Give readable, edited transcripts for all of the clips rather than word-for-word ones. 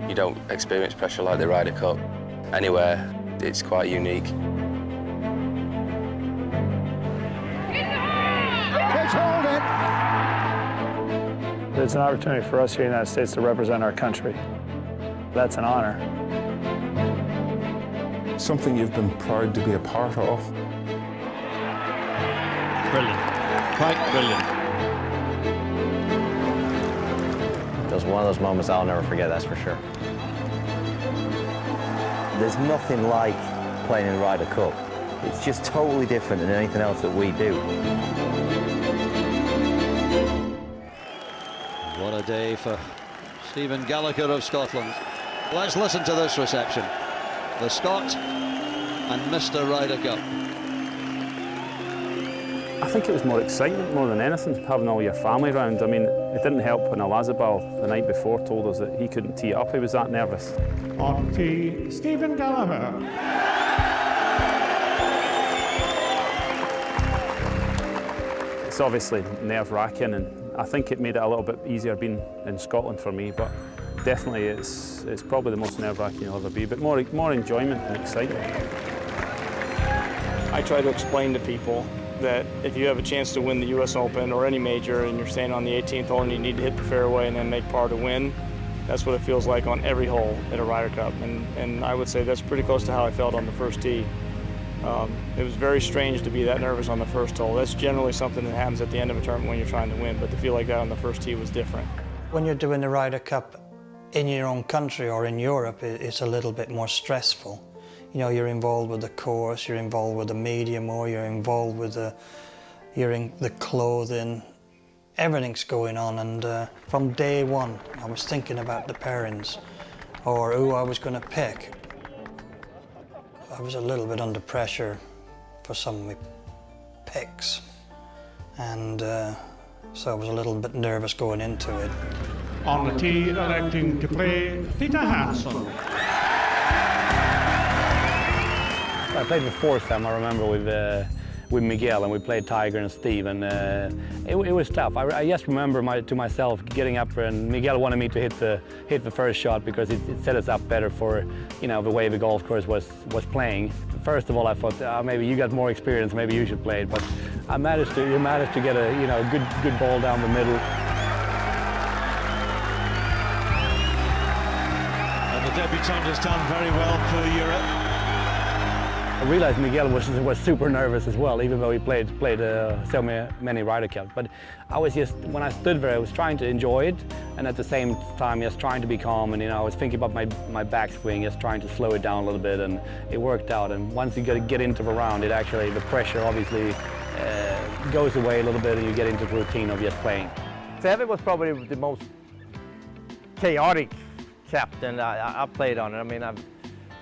You don't experience pressure like the Ryder Cup anywhere. It's quite unique. Hold it. It's an opportunity for us here in the United States to represent our country. That's an honor. Something you've been proud to be a part of. Brilliant. Quite brilliant. It was one of those moments I'll never forget, that's for sure. There's nothing like playing in the Ryder Cup. It's just totally different than anything else that we do. What a day for Stephen Gallagher of Scotland. Let's listen to this reception. The Scot and Mr. Ryder Cup. I think it was more excitement more than anything, having all your family around. I mean, it didn't help when Olazábal the night before told us that he couldn't tee up. He was that nervous. On tee, Stephen Gallagher. It's obviously nerve-wracking, and I think it made it a little bit easier being in Scotland for me, but definitely it's probably the most nerve-wracking you'll ever be, but more enjoyment and excitement. I try to explain to people that if you have a chance to win the US Open or any major and you're staying on the 18th hole and you need to hit the fairway and then make par to win, that's what it feels like on every hole at a Ryder Cup. And I would say that's pretty close to how I felt on the first tee. It was very strange to be that nervous on the first hole. That's generally something that happens at the end of a tournament when you're trying to win, but to feel like that on the first tee was different. When you're doing the Ryder Cup in your own country or in Europe, it's a little bit more stressful. You know, you're involved with the course, you're involved with the media more, you're involved with the clothing, everything's going on. And from day one, I was thinking about the pairings or who I was going to pick. I was a little bit under pressure for some of my picks, and so I was a little bit nervous going into it. On the tee, electing to play Peter Hansen. I played the fourth time, I remember, with Miguel, and we played Tiger and Steve, and it was tough. I just remember to myself getting up, and Miguel wanted me to hit the first shot because it set us up better for, you know, the way the golf course was playing. First of all, I thought maybe you got more experience, maybe you should play it, but you managed to get a good ball down the middle. And the debutant has done very well for Europe. I realized Miguel was super nervous as well, even though he played so many Ryder Cups. But I was just, when I stood there, I was trying to enjoy it, and at the same time, just trying to be calm. And I was thinking about my backswing, just trying to slow it down a little bit, and it worked out. And once you get into the round, the pressure obviously goes away a little bit, and you get into the routine of just playing. Seve was probably the most chaotic captain I played on. I mean, I've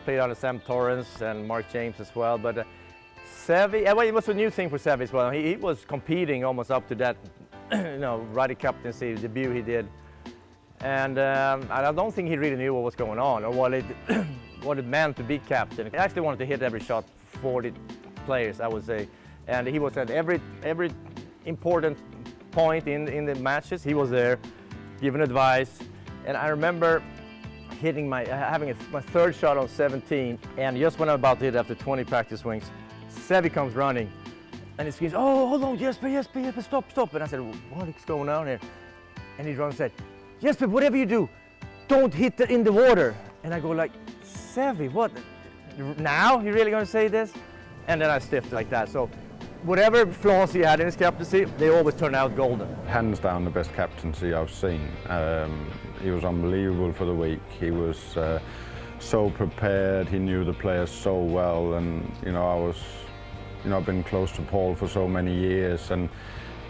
played on Sam Torrance and Mark James as well, but Seve, it was a new thing for Seve as well. He was competing almost up to that, Ryder captaincy debut he did, and I don't think he really knew what was going on or what it meant to be captain. He actually wanted to hit every shot for the players, I would say, and he was at every important point in the matches. He was there, giving advice, and I remember having my third shot on 17, and just when I'm about to hit after 20 practice swings, Seve comes running, and he screams, "Oh, hold on, Jesper, stop." And I said, "What is going on here?" And he runs and said, "Jesper, whatever you do, don't hit it in the water." And I go like, "Seve, what? Now? You really gonna say this?" And then I stiffed like that. So whatever flaws he had in his captaincy, they always turn out golden. Hands down the best captaincy I've seen. He was unbelievable for the week. He was so prepared. He knew the players so well, and I've been close to Paul for so many years, and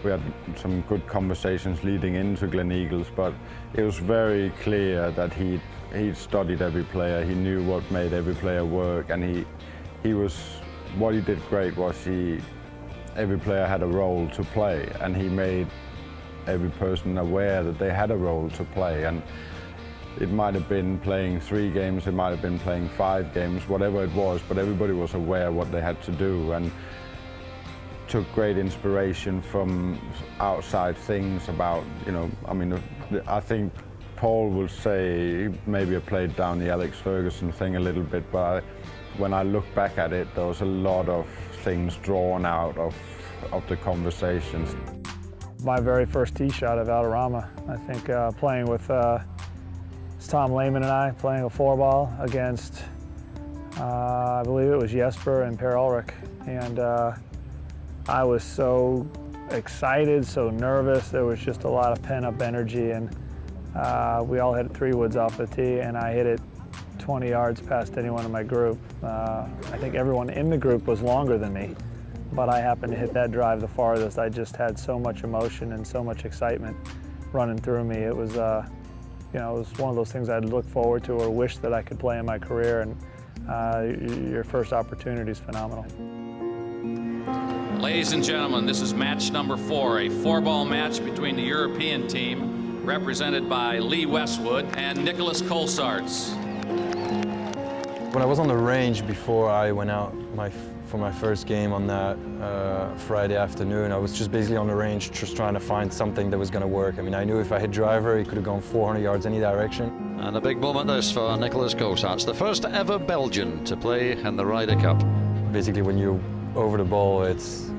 we had some good conversations leading into Gleneagles. But it was very clear that he'd studied every player. He knew what made every player work, and what he did great was every player had a role to play, and he made every person aware that they had a role to play. And it might have been playing 3 games, it might have been playing 5 games, whatever it was, but everybody was aware what they had to do, and took great inspiration from outside things about, I think Paul will say maybe I played down the Alex Ferguson thing a little bit, but when I look back at it, there was a lot of things drawn out of the conversations. My very first tee shot at Valderrama, I think playing with Tom Lehman and I, playing a 4-ball against, I believe it was Jesper and Per Ulrich, and I was so excited, so nervous. There was just a lot of pent-up energy, and we all hit 3 woods off the tee, and I hit it 20 yards past anyone in my group. I think everyone in the group was longer than me, but I happened to hit that drive the farthest. I just had so much emotion and so much excitement running through me. It was, you know, it was one of those things I'd look forward to or wish that I could play in my career, and your first opportunity is phenomenal. Ladies and gentlemen, this is match number 4, a 4-ball match between the European team, represented by Lee Westwood and Nicholas Colsaerts. When I was on the range before I went out for my first game on that Friday afternoon, I was just basically on the range just trying to find something that was going to work. I mean, I knew if I hit driver, it could have gone 400 yards any direction. And a big moment this for Nicholas Colsaerts, the first ever Belgian to play in the Ryder Cup. Basically, when you're over the ball, it's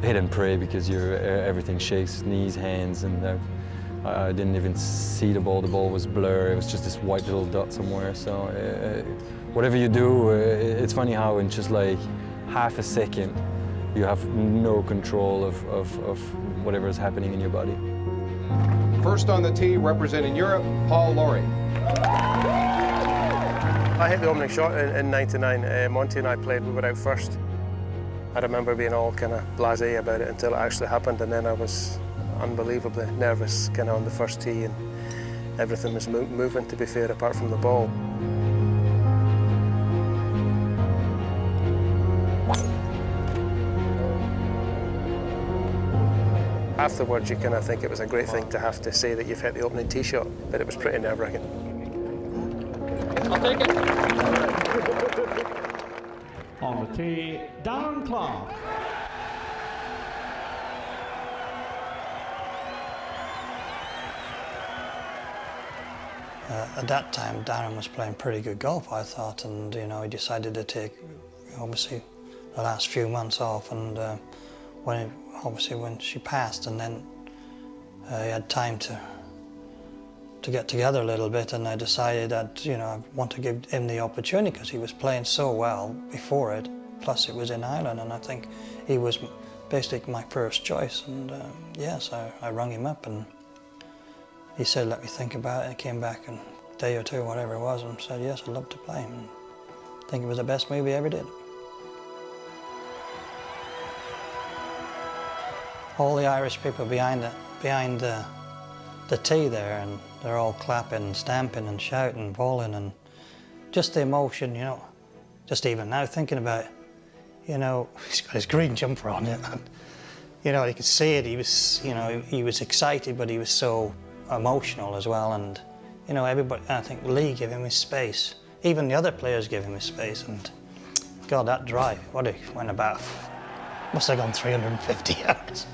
hit and pray because everything shakes, knees, hands, and I didn't even see the ball. The ball was blurred. It was just this white little dot somewhere. So whatever you do, it's funny how in just like half a second, you have no control of whatever is happening in your body. First on the tee, representing Europe, Paul Lawrie. I hit the opening shot in '99. Monty and I played, we were out first. I remember being all kind of blasé about it until it actually happened, and then I was unbelievably nervous kind of on the first tee, and everything was moving, to be fair, apart from the ball. Afterwards, you kind of think it was a great thing to have to say that you've hit the opening tee shot, but it was pretty nerve-wracking. I'll take it. On the tee, Darren Clarke. At that time, Darren was playing pretty good golf, I thought, and you know, he decided to take, obviously, the last few months off, and when she passed, and then he had time to get together a little bit, and I decided that, you know, I want to give him the opportunity because he was playing so well before it, plus it was in Ireland, and I think he was basically my first choice, and yes, I rung him up, and he said, let me think about it, and he came back in a day or two, whatever it was, and said, yes, I'd love to play him. And I think it was the best move he ever did. All the Irish people behind the tee there, and they're all clapping and stamping and shouting and bawling, and just the emotion, you know, just even now thinking about it, you know, he's got his green jumper on it, and, you know, you could see it, he was, you know, he was excited, but he was so emotional as well, and, you know, everybody, I think Lee gave him his space, even the other players gave him his space, and God, that drive, what he went about, must have gone 350 yards.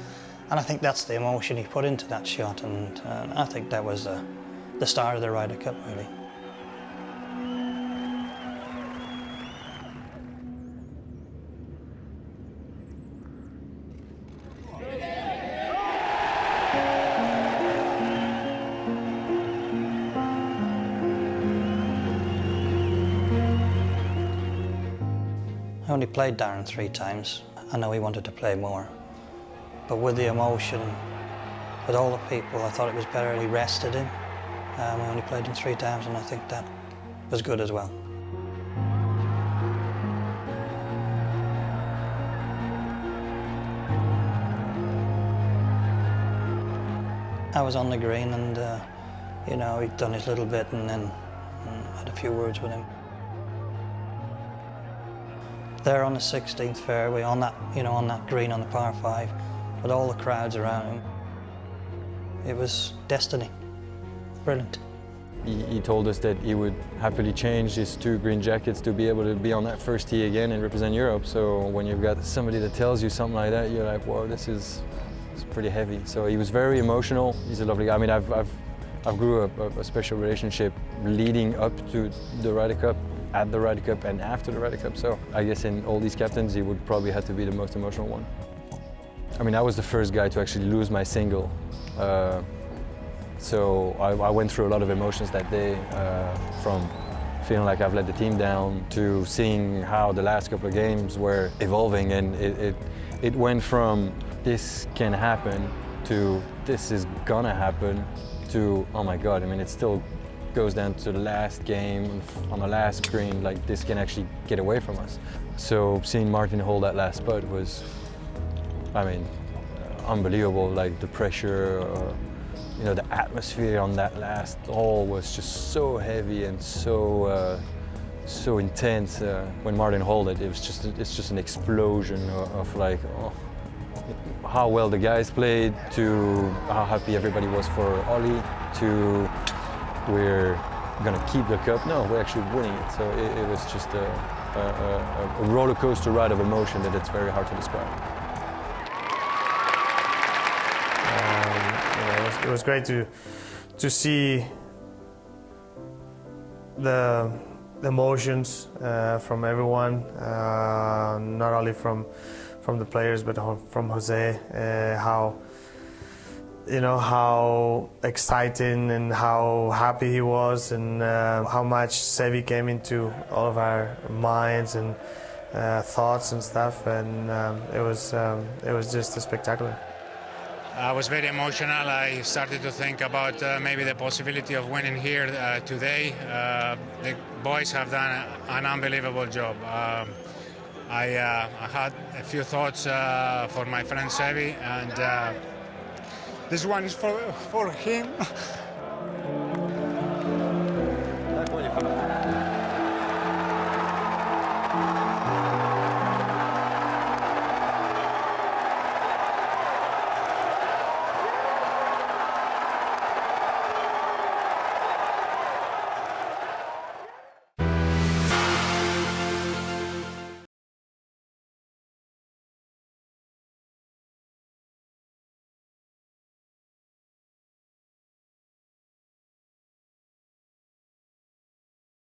And I think that's the emotion he put into that shot, and I think that was the start of the Ryder Cup, really. I only played Darren 3 times. I know he wanted to play more. But with the emotion, with all the people, I thought it was better he rested him. We only played him 3 times, and I think that was good as well. I was on the green, and you know, he'd done his little bit, and then had a few words with him. There on the 16th fairway, on that, you know, on that green on the par 5, with all the crowds around him, it was destiny. Brilliant. He told us that he would happily change his 2 green jackets to be able to be on that first tee again and represent Europe. So when you've got somebody that tells you something like that, you're like, whoa, it's pretty heavy. So he was very emotional. He's a lovely guy. I mean, I've I've grew a special relationship leading up to the Ryder Cup, at the Ryder Cup, and after the Ryder Cup. So I guess in all these captains, he would probably have to be the most emotional one. I mean, I was the first guy to actually lose my single. So I went through a lot of emotions that day, from feeling like I've let the team down to seeing how the last couple of games were evolving, and it went from this can happen to this is gonna happen to, oh my God, I mean, it still goes down to the last game on the last screen, like this can actually get away from us. So seeing Martin hold that last putt was, I mean, unbelievable. Like the pressure, you know, the atmosphere on that last hole was just so heavy and so intense. When Martin held it, it's just an explosion of like, oh, how well the guys played, to how happy everybody was for Ollie, to we're gonna keep the cup. No, we're actually winning it. So it was just a roller coaster ride of emotion that it's very hard to describe. It was great to see the emotions from everyone, not only from the players but from Jose. How exciting and how happy he was, and how much Seve came into all of our minds and thoughts and stuff, and it was just spectacular. I was very emotional. I started to think about maybe the possibility of winning here today. The boys have done an unbelievable job. I had a few thoughts for my friend Seve, and this one is for him.